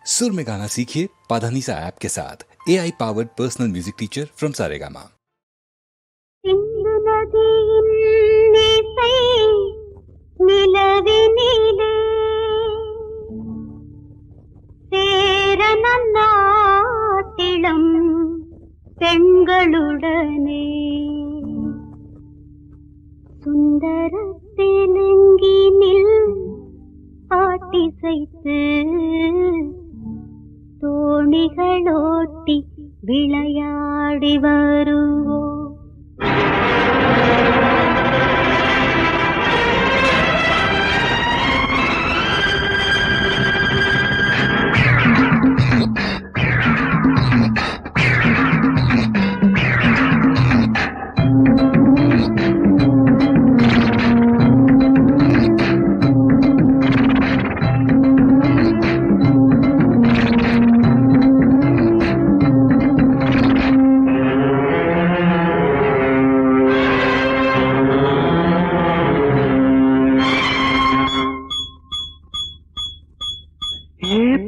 सुर में गाना सीखिए पाधानीसा ऐप के साथ AI powered personal music teacher from Saregama. பெண்களுடனே சுந்தர தெலுங்கினில் பாட்டிசைத்து தோணிகளோட்டி விளையாடி வருவோம்.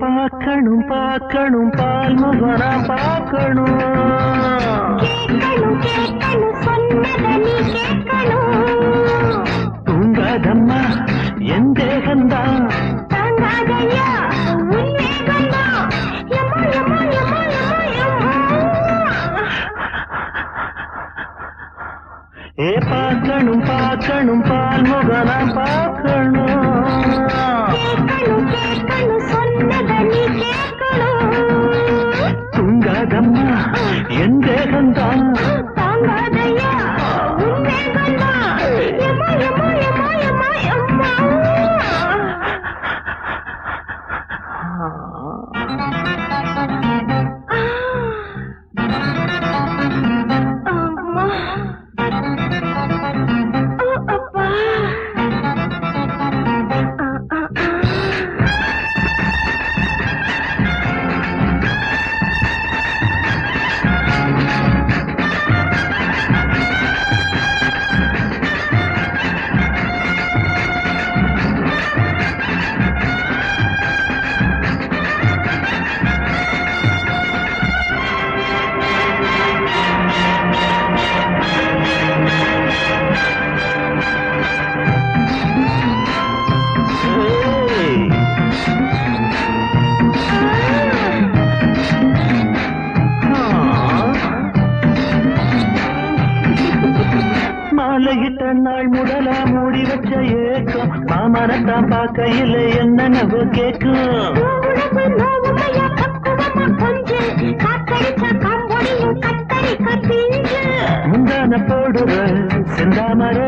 பார்க்கணும் பார்க்கணும் பால்முகனா பார்க்கணும் கேட்கணும் கேட்கணும் சொன்னதை நீ கேட்கணும். தூங்காதம்மா என் தேகந்தான் தாங்காதையா உன் வேகந்தான். யம்மா யம்மா யம்மா யம்மா யம்மா. பார்க்கணும் பார்க்கணும் பால்முகனா பார்க்கணும் கேட்கணும் கேட்கணும் சொன்னதை நீ கேட்கணும். தூங்காதம்மா என் தேகந்தான் தாங்காதையா உன் வேகந்தான். யம்மா யம்மா யம்மா யம்மா யம்மா. அம்மா அப்பா. மாலையிட்ட நாள் முதலா மூடி வச்ச ஏக்கம் மாமனத்தான் பார்க்கையில் என்னென்னவோ கேட்கும். முந்தான போடுற செந்தாமர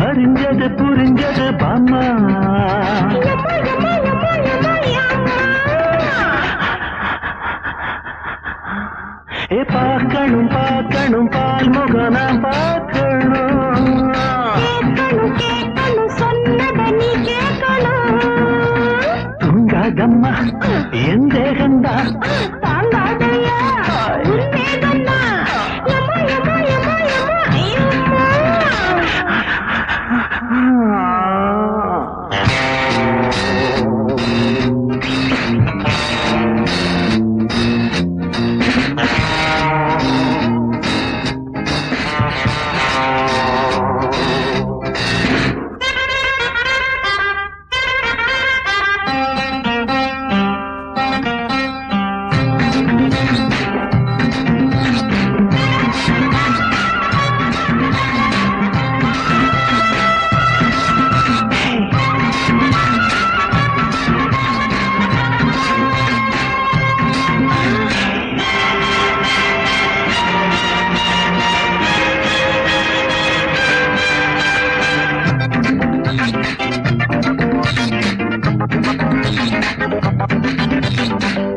அறிஞ்சது புரிஞ்சது பாம்மா. பார்க்கணும் பார்க்கணும் பால்முகனா பார்க்கணும் தூங்காதம்மா என் தேகந்தான்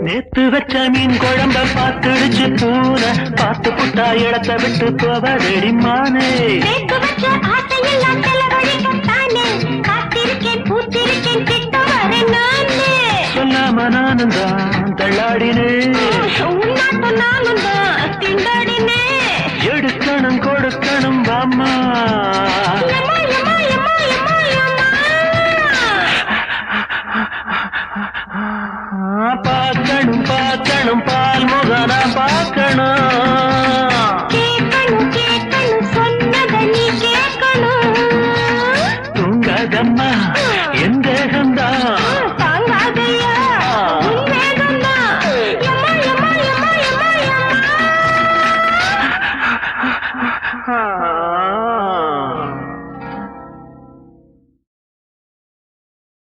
நேத்து வச்ச மீன் குழம்ப பார்த்துடுச்சு பூனை பார்த்து புட்டா இடத்தை விட்டு போவதடி மானே. சொல்லாம நானும் தான்